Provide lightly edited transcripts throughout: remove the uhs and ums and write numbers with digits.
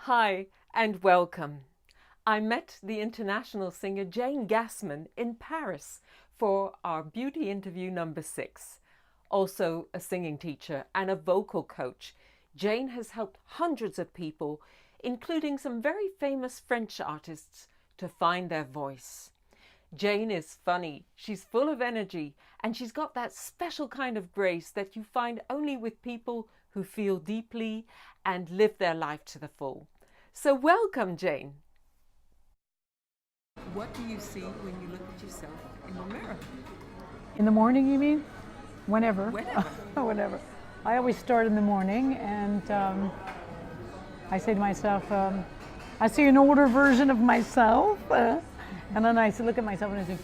Hi and welcome. I met the international singer Jane Gasman in Paris for our beauty interview number 6. Also a singing teacher and a vocal coach, Jane has helped hundreds of people, including some very famous French artists, to find their voice. Jane is funny, she's full of energy, and she's got that special kind of grace that you find only with people who feel deeply and live their life to the full. So welcome, Jane. What do you see when you look at yourself in the mirror? In the morning, you mean? Whenever. Whenever. Whenever. I always start in the morning, and I say to myself, I see an older version of myself, and then I look at myself and I say,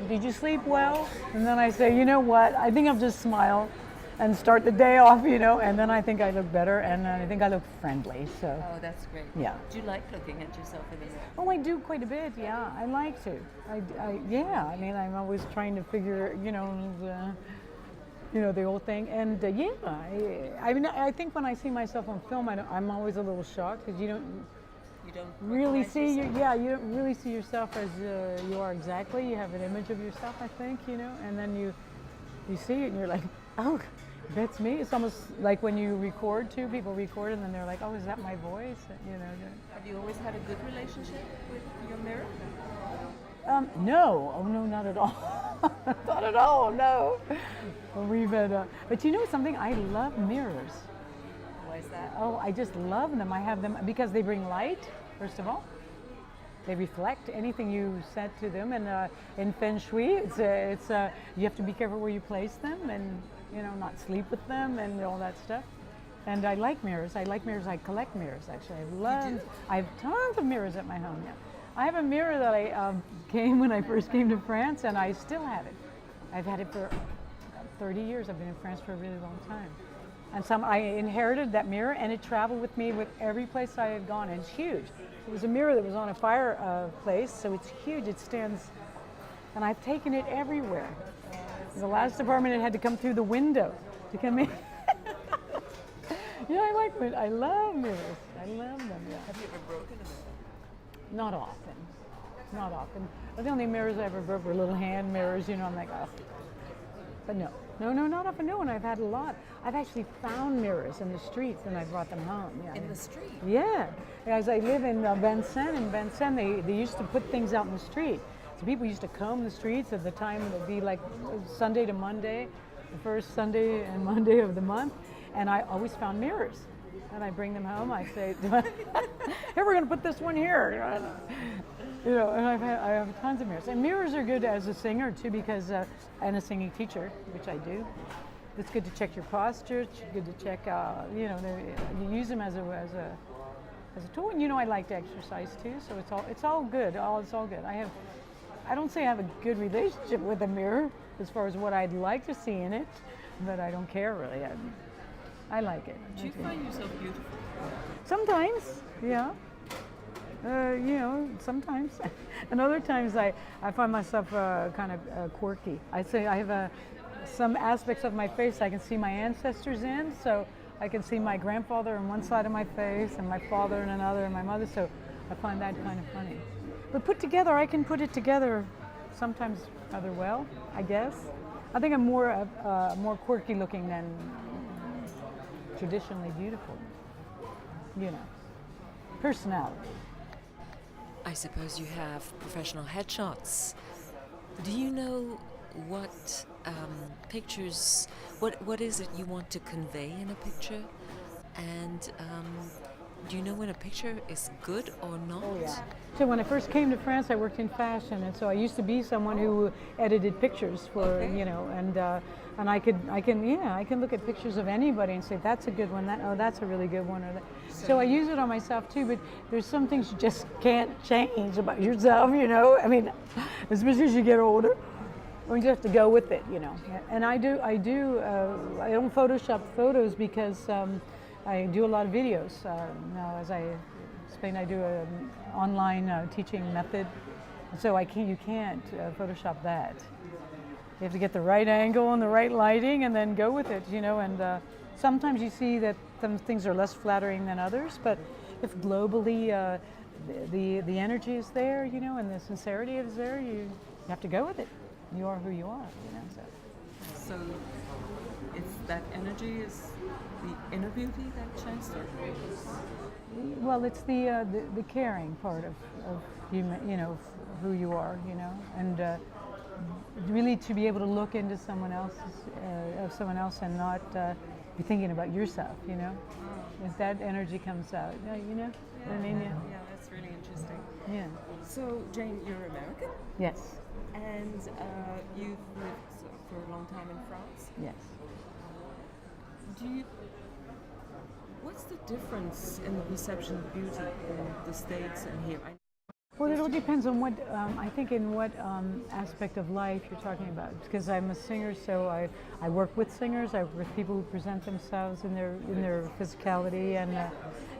did you sleep well? And then I say, you know what, I think I'll just smile and start the day off, and then I think I look better, and I think I look friendly, so. Oh, that's great. Yeah. Do you like looking at yourself in the mirror? Oh, I do quite a bit, yeah, I like to. Yeah, I mean, I'm always trying to figure, the old thing, and I mean, I think when I see myself on film, I'm always a little shocked, because you don't really see you don't really see yourself as you are exactly. You have an image of yourself, I think, and then you see it and you're like, oh, that's me. It's almost like when you record too, people record and then they're like, oh, is that my voice? Have you always had a good relationship with your mirror? No, oh no, not at all. Not at all, no. Well, we've had, but you know something, I love mirrors. Why is that? Oh, I just love them. I have them because they bring light, first of all. They reflect anything you said to them, and in Feng Shui, you have to be careful where you place them, and not sleep with them, and all that stuff. And I like mirrors. I collect mirrors, actually. I have tons of mirrors at my home. Yeah. I have a mirror that I when I first came to France, and I still have it. I've had it for 30 years. I've been in France for a really long time. And I inherited that mirror, and it traveled with me with every place I had gone, and it's huge. It was a mirror that was on a fireplace, so it's huge, it stands, and I've taken it everywhere. The last apartment, it had to come through the window to come in. I love mirrors. I love them, yeah. Have you ever broken a mirror? Not often, not often. The only mirrors I ever broke were little hand mirrors, I'm like, oh. But no, not often, no, and I've had a lot. I've actually found mirrors in the streets and I brought them home. Yeah. In the street? Yeah, as I live in Vincennes, they used to put things out in the street. So people used to comb the streets at the time. It would be like Sunday to Monday, the first Sunday and Monday of the month, and I always found mirrors. And I bring them home. I say, here, we're going to put this one here. And I have tons of mirrors. And mirrors are good as a singer too, because and a singing teacher, which I do. It's good to check your posture. It's good to check, you use them as a tool. And I like to exercise too, so it's all good. It's all good. I don't say I have a good relationship with a mirror as far as what I'd like to see in it, but I don't care really. I like it. Do you find yourself beautiful? Sometimes, yeah. Sometimes. And other times I find myself kind of quirky. I say I have some aspects of my face I can see my ancestors in, so I can see my grandfather on one side of my face and my father in another and my mother, so I find that kind of funny. But put together, I can put it together sometimes rather well, I guess. I think I'm more quirky looking than traditionally beautiful, personality. I suppose you have professional headshots. Do you know what pictures, what is it you want to convey in a picture? And do you know when a picture is good or not? Oh, yeah. So when I first came to France, I worked in fashion, and so I used to be someone who edited pictures for, and I can look at pictures of anybody and say, that's a good one, that's a really good one. So I use it on myself too, but there's some things you just can't change about yourself, I mean, especially as you get older. You just have to go with it, And I don't Photoshop photos because I do a lot of videos. Now, as I explained, I do an online teaching method, so you can't Photoshop that. You have to get the right angle and the right lighting and then go with it, and sometimes you see that some things are less flattering than others, but if globally the energy is there, you know, and the sincerity is there, you have to go with it. You are who you are, you know. So it's that energy is the inner beauty that shines through. Well, it's the caring part of human, you know, who you are, you know, and really to be able to look into someone else and not be thinking about yourself, you know. If that energy comes out, you know what I mean? Yeah. Yeah, that's really interesting. Yeah. So, Jane, you're American, Yes. and you've lived for a long time in France. Yes. What's the difference in the perception of beauty in the States and here? Well, it all depends on what I think in what aspect of life you're talking about. Because I'm a singer, so I work with singers. I work with people who present themselves in their physicality,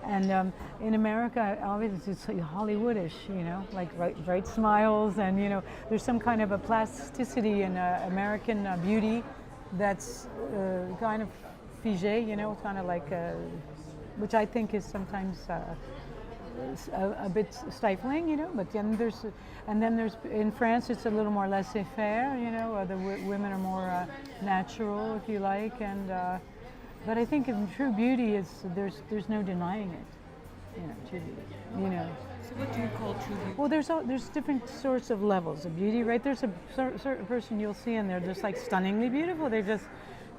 and in America, obviously it's Hollywoodish, you know, like bright smiles, and you know, there's some kind of a plasticity in American beauty that's kind of figé, you know, kind of like, which I think is sometimes. A bit stifling, you know, but then there's in France it's a little more laissez-faire, you know, the women are more natural, if you like, and but I think in true beauty is there's no denying it, you know, true beauty, you know. So what do you call true beauty? Well, there's different sorts of levels of beauty, right? There's a certain person you'll see and they're just like stunningly beautiful. They just,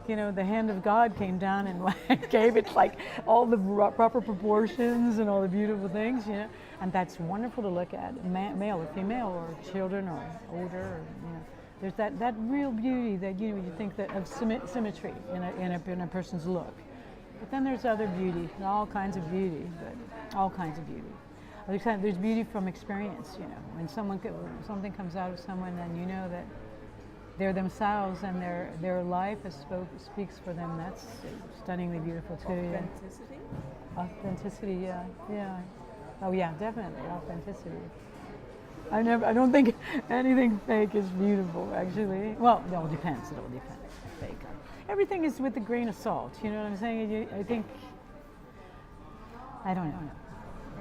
you know, the hand of God came down and like, gave it like all the proper proportions and all the beautiful things, you know, and that's wonderful to look at, male or female or children or older, or, you know, there's that real beauty that, you know, you think that of symmetry in a person's look. But then there's other beauty, all kinds of beauty, but all kinds of beauty. There's beauty from experience, you know, when something comes out of someone and you know that they're themselves and their life speaks for them. That's stunningly beautiful too. Authenticity? Authenticity, yeah. Oh yeah, definitely authenticity. I don't think anything fake is beautiful, actually. Well, it all depends. Fake. Everything is with a grain of salt. You know what I'm saying? I think. I don't know.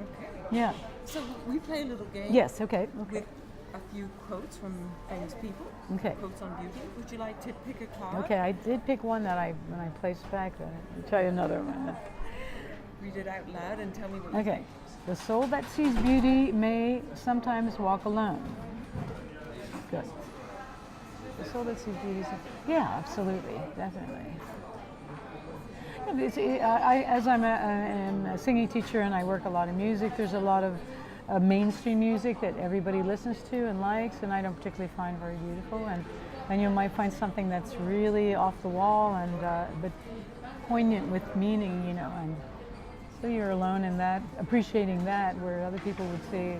Okay. Yeah. So we play a little game. Yes. Okay. With a few quotes from famous people. Okay. Quotes on beauty. Would you like to pick a card? Okay, I did pick one that when I placed back. I'll tell you another one. Read it out loud and tell me what you Okay. think. The soul that sees beauty may sometimes walk alone. Good. The soul that sees beauty. Yeah, absolutely, definitely. As I'm a singing teacher and I work a lot in music, there's a lot of mainstream music that everybody listens to and likes, and I don't particularly find very beautiful. And you might find something that's really off the wall and but poignant with meaning, you know. And so you're alone in that, appreciating that, where other people would say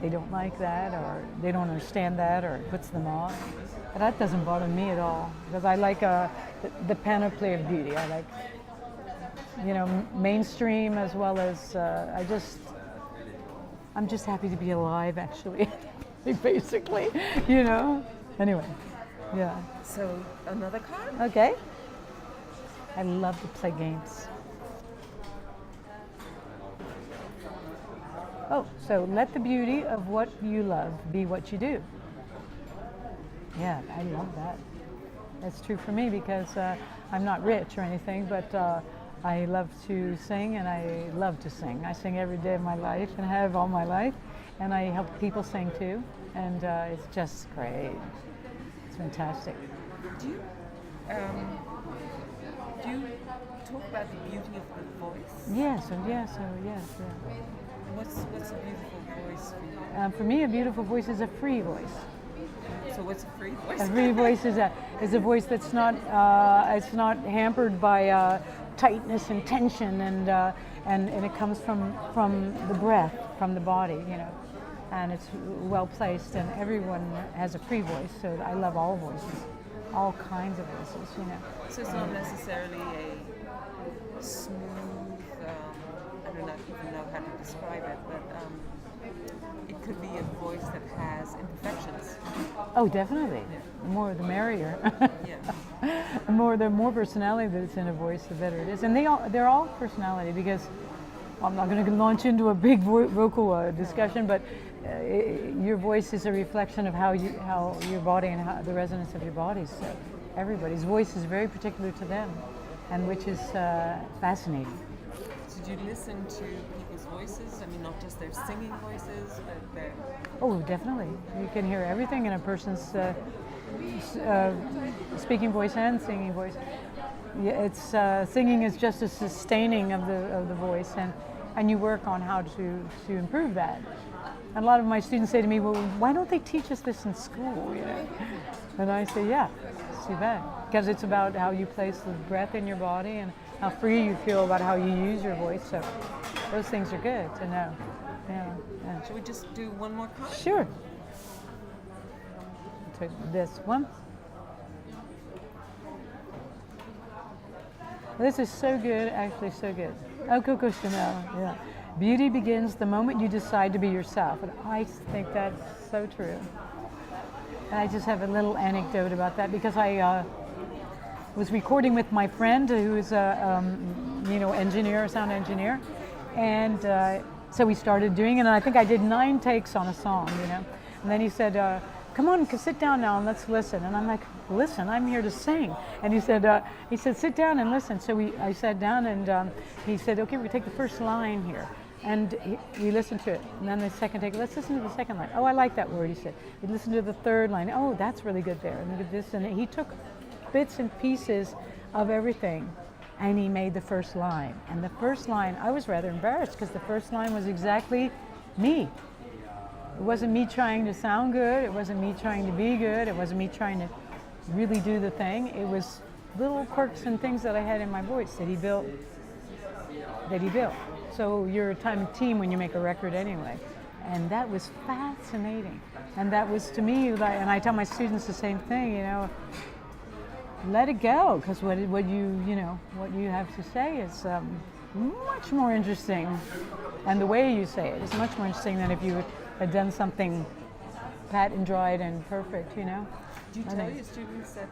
they don't like that or they don't understand that or it puts them off. But that doesn't bother me at all because I like the panoply of beauty. I like, you know, mainstream as well as I'm just happy to be alive, actually, basically, you know. Anyway, yeah. So another card? Okay. I love to play games. Oh, so let the beauty of what you love be what you do. Yeah, I love that. That's true for me because I'm not rich or anything, but I love to sing and I love to sing. I sing every day of my life and have all my life, and I help people sing too, and it's just great. It's fantastic. Do you talk about the beauty of the voice? Yes. What's a beautiful voice for you? For me, a beautiful voice is a free voice. So what's a free voice? A free voice is a voice that's not it's not hampered by tightness and tension, and it comes from the breath, from the body, you know, and it's well placed, and everyone has a free voice. So I love all voices, all kinds of voices, you know. So it's not necessarily a smooth. I don't even know how to describe it, but it could be a voice that has imperfections. Oh, definitely. The more the merrier. Yeah. The more personality that's in a voice, the better it is. And they're all personality because I'm not going to launch into a big vocal discussion, but your voice is a reflection of how your body and how the resonance of your body. So everybody's voice is very particular to them, and which is fascinating. Did you listen to people's voices? I mean, not just their singing voices, but their... Oh, definitely. You can hear everything in a person's speaking voice and singing voice. Yeah, it's singing is just a sustaining of the voice, and you work on how to improve that. And a lot of my students say to me, "Well, why don't they teach us this in school?" You know, and I say, "Yeah, it's too bad, because it's about how you place the breath in your body and how free you feel about how you use your voice. So those things are good to know." Yeah. Should we just do one more card? Sure. Take this one. This is so good, actually so good. Oh, Coco Chanel, yeah. Beauty begins the moment you decide to be yourself. And I think that's so true. And I just have a little anecdote about that, because I was recording with my friend who is a engineer, sound engineer. And so we started doing it, and I think I did 9 takes on a song, you know. And then he said, "Come on, sit down now and let's listen." And I'm like, "Listen, I'm here to sing." And he said, "Sit down and listen." So I sat down, and he said, "Okay, we take the first line here." And we listened to it. And then the second take, let's listen to the second line. "Oh, I like that word," he said. We listened to the third line. "Oh, that's really good there." And look at this. And he took bits and pieces of everything, and he made the first line. And the first line, I was rather embarrassed, because the first line was exactly me. It wasn't me trying to sound good. It wasn't me trying to be good. It wasn't me trying to really do the thing. It was little quirks and things that I had in my voice that he built. So you're a team when you make a record anyway. And that was fascinating. And that was, to me, like, and I tell my students the same thing, you know, let it go, because what you have to say is much more interesting, and the way you say it is much more interesting than if you had done something pat and dried and perfect, you know. Do you tell your students that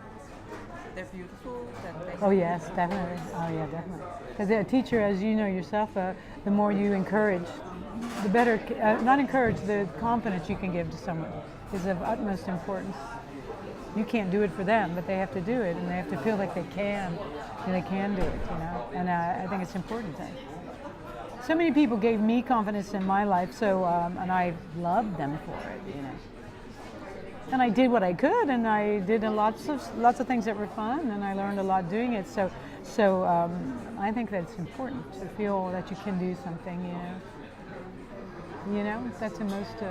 they're beautiful? Oh yes, definitely. Oh yeah, definitely. Because a teacher, as you know yourself, the more you encourage, the better. Not encourage, the confidence you can give to someone is of utmost importance. You can't do it for them, but they have to do it, and they have to feel like they can do it, you know. And I think it's important. So many people gave me confidence in my life, so and I loved them for it, you know. And I did what I could, and I did lots of things that were fun, and I learned a lot doing it. So I think that it's important to feel that you can do something, you know. You know, that's the most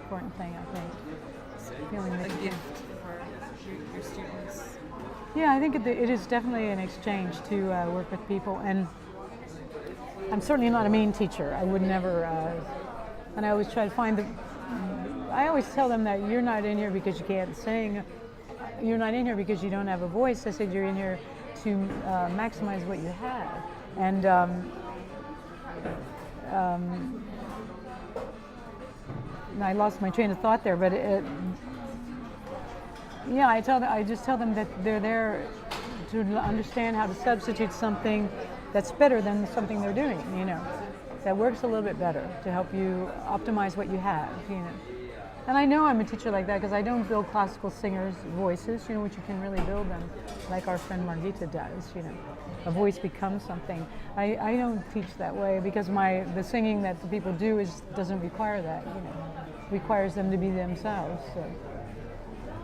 important thing, I think. Feeling a gift for your students. Yeah, I think it is definitely an exchange to work with people, and I'm certainly not a mean teacher. I would never, and I always try to find I always tell them that you're not in here because you can't sing. You're not in here because you don't have a voice. I said you're in here to maximize what you have. And I lost my train of thought there, but yeah, I just tell them that they're there to understand how to substitute something that's better than something they're doing, you know, that works a little bit better to help you optimize what you have, you know. And I know I'm a teacher like that because I don't build classical singers' voices, you know, which you can really build them like our friend Margita does, you know. A voice becomes something. I don't teach that way because the singing that the people do doesn't require that, you know. It requires them to be themselves, so.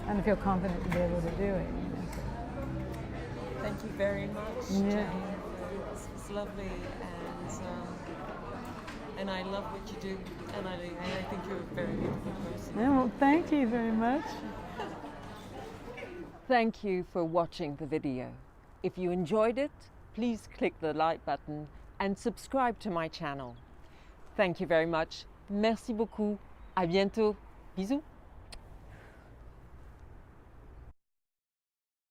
And to feel confident to be able to do it, you know. Thank you very much, Yeah. Jane. It's lovely, and I love what you do, and I think you're a very beautiful person. Yeah, well, thank you very much. Thank you for watching the video. If you enjoyed it, please click the like button and subscribe to my channel. Thank you very much. Merci beaucoup. À bientôt. Bisous.